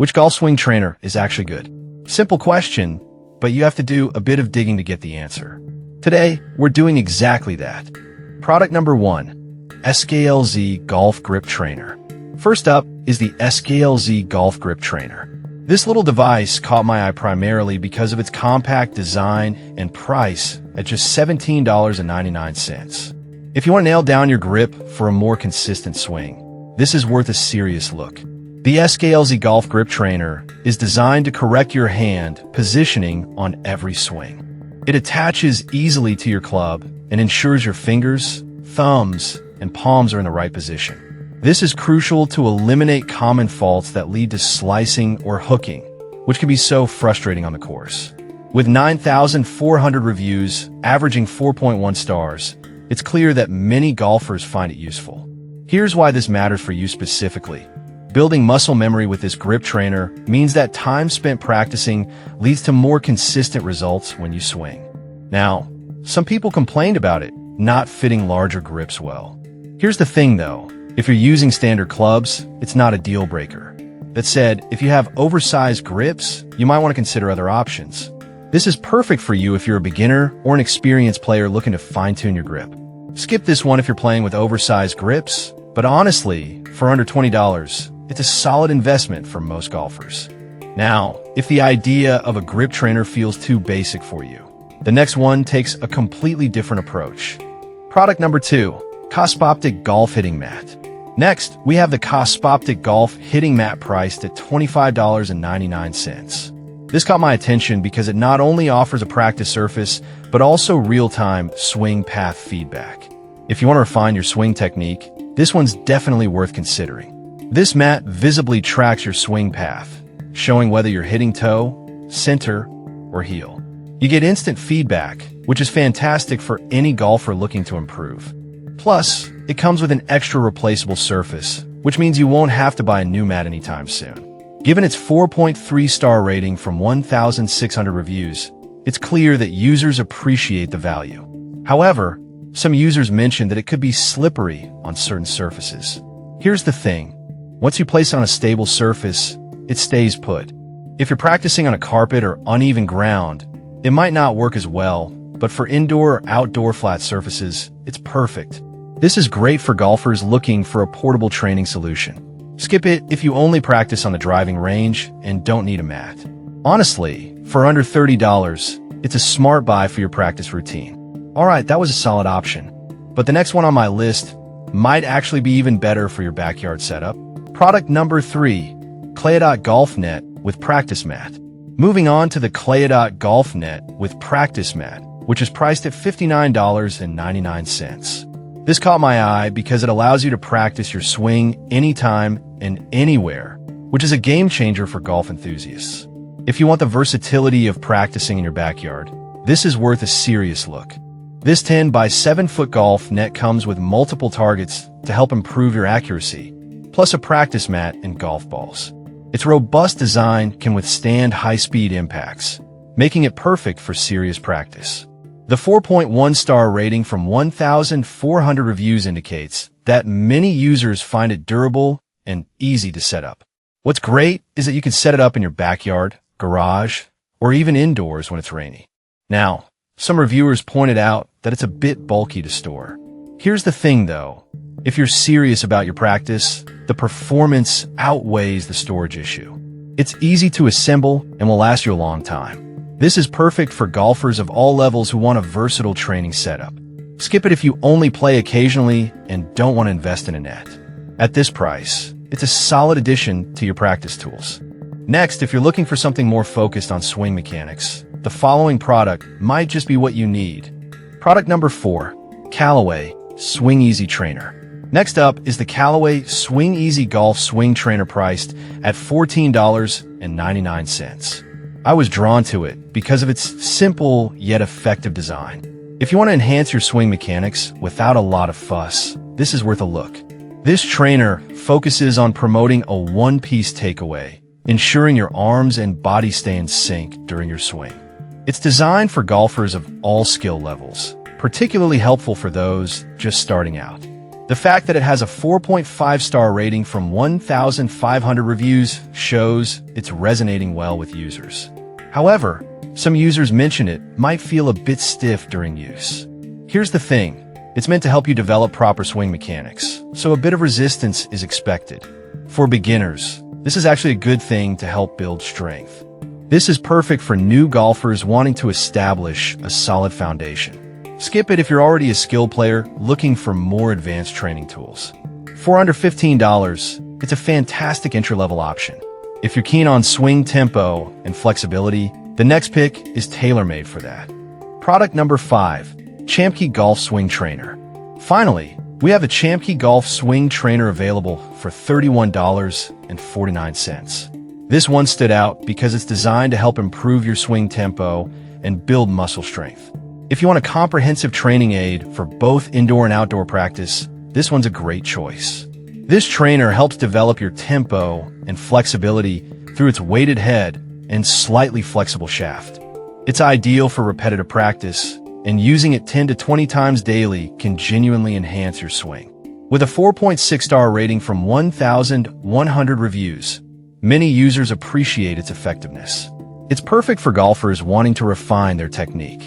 Which golf swing trainer is actually good? Simple question, but you have to do a bit of digging to get the answer. Today, we're doing exactly that. Product number 1, SKLZ Golf Grip Trainer. First up is the SKLZ Golf Grip Trainer. This little device caught my eye primarily because of its compact design and price at just $17.99. If you want to nail down your grip for a more consistent swing, this is worth a serious look. The SKLZ Golf Grip Trainer is designed to correct your hand positioning on every swing. It attaches easily to your club and ensures your fingers, thumbs, and palms are in the right position. This is crucial to eliminate common faults that lead to slicing or hooking, which can be so frustrating on the course. With 9,400 reviews, averaging 4.1 stars, it's clear that many golfers find it useful. Here's why this matters for you specifically. Building muscle memory with this grip trainer means that time spent practicing leads to more consistent results when you swing. Now, some people complained about it not fitting larger grips well. Here's the thing though, if you're using standard clubs, it's not a deal breaker. That said, if you have oversized grips, you might want to consider other options. This is perfect for you if you're a beginner or an experienced player looking to fine-tune your grip. Skip this one if you're playing with oversized grips, but honestly, for under $20, it's a solid investment for most golfers. Now, if the idea of a grip trainer feels too basic for you, the next one takes a completely different approach. Product number 2, Cospoptic Golf Hitting Mat. Next, we have the Cospoptic Golf Hitting Mat priced at $25.99. This caught my attention because it not only offers a practice surface, but also real-time swing path feedback. If you want to refine your swing technique, this one's definitely worth considering. This mat visibly tracks your swing path, showing whether you're hitting toe, center, or heel. You get instant feedback, which is fantastic for any golfer looking to improve. Plus, it comes with an extra replaceable surface, which means you won't have to buy a new mat anytime soon. Given its 4.3-star rating from 1,600 reviews, it's clear that users appreciate the value. However, some users mentioned that it could be slippery on certain surfaces. Here's the thing. Once you place it on a stable surface, it stays put. If you're practicing on a carpet or uneven ground, it might not work as well, but for indoor or outdoor flat surfaces, it's perfect. This is great for golfers looking for a portable training solution. Skip it if you only practice on the driving range and don't need a mat. Honestly, for under $30, it's a smart buy for your practice routine. Alright, that was a solid option. But the next one on my list might actually be even better for your backyard setup. Product number 3, Clayadot Golf Net with Practice Mat. Moving on to the Clayadot Golf Net with Practice Mat, which is priced at $59.99. This caught my eye because it allows you to practice your swing anytime and anywhere, which is a game changer for golf enthusiasts. If you want the versatility of practicing in your backyard, this is worth a serious look. This 10 by 7 foot golf net comes with multiple targets to help improve your accuracy, plus a practice mat and golf balls. Its robust design can withstand high-speed impacts, making it perfect for serious practice. The 4.1-star rating from 1,400 reviews indicates that many users find it durable and easy to set up. What's great is that you can set it up in your backyard, garage, or even indoors when it's rainy. Now, some reviewers pointed out that it's a bit bulky to store. Here's the thing though, if you're serious about your practice, the performance outweighs the storage issue. It's easy to assemble and will last you a long time. This is perfect for golfers of all levels who want a versatile training setup. Skip it if you only play occasionally and don't want to invest in a net. At this price, it's a solid addition to your practice tools. Next, if you're looking for something more focused on swing mechanics, the following product might just be what you need. Product number 4, Callaway Swing Easy Trainer. Next up is the Callaway Swing Easy Golf Swing Trainer priced at $14.99. I was drawn to it because of its simple yet effective design. If you want to enhance your swing mechanics without a lot of fuss, this is worth a look. This trainer focuses on promoting a one-piece takeaway, ensuring your arms and body stay in sync during your swing. It's designed for golfers of all skill levels, particularly helpful for those just starting out. The fact that it has a 4.5-star rating from 1,500 reviews shows it's resonating well with users. However, some users mention it might feel a bit stiff during use. Here's the thing, it's meant to help you develop proper swing mechanics, so a bit of resistance is expected. For beginners, this is actually a good thing to help build strength. This is perfect for new golfers wanting to establish a solid foundation. Skip it if you're already a skilled player looking for more advanced training tools. For under $15, it's a fantastic entry-level option. If you're keen on swing tempo and flexibility, the next pick is tailor-made for that. Product number 5, Champkey Golf Swing Trainer. Finally, we have a Champkey Golf Swing Trainer available for $31.49. This one stood out because it's designed to help improve your swing tempo and build muscle strength. If you want a comprehensive training aid for both indoor and outdoor practice, this one's a great choice. This trainer helps develop your tempo and flexibility through its weighted head and slightly flexible shaft. It's ideal for repetitive practice, and using it 10 to 20 times daily can genuinely enhance your swing. With a 4.6-star rating from 1,100 reviews, many users appreciate its effectiveness. It's perfect for golfers wanting to refine their technique.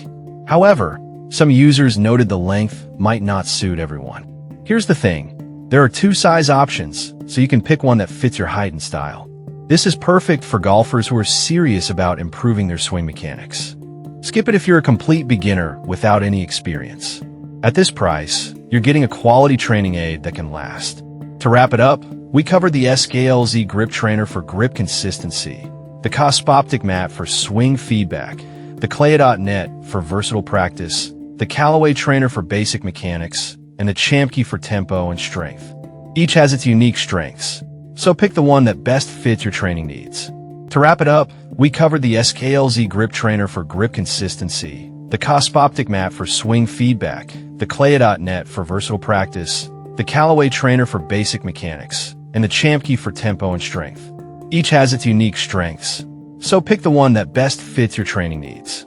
However, some users noted the length might not suit everyone. Here's the thing, there are 2 size options, so you can pick one that fits your height and style. This is perfect for golfers who are serious about improving their swing mechanics. Skip it if you're a complete beginner without any experience. At this price, you're getting a quality training aid that can last. To wrap it up, we covered the SKLZ Grip Trainer for grip consistency, the Cospoptic Mat for swing feedback, the Clay.net for versatile practice, the Callaway Trainer for basic mechanics, and the Champkey for tempo and strength. Each has its unique strengths, so pick the one that best fits your training needs. To wrap it up, we covered the SKLZ Grip Trainer for grip consistency, the Cospoptic Mat for swing feedback, the Clay.net for versatile practice, the Callaway Trainer for basic mechanics, and the Champkey for tempo and strength. Each has its unique strengths, so pick the one that best fits your training needs.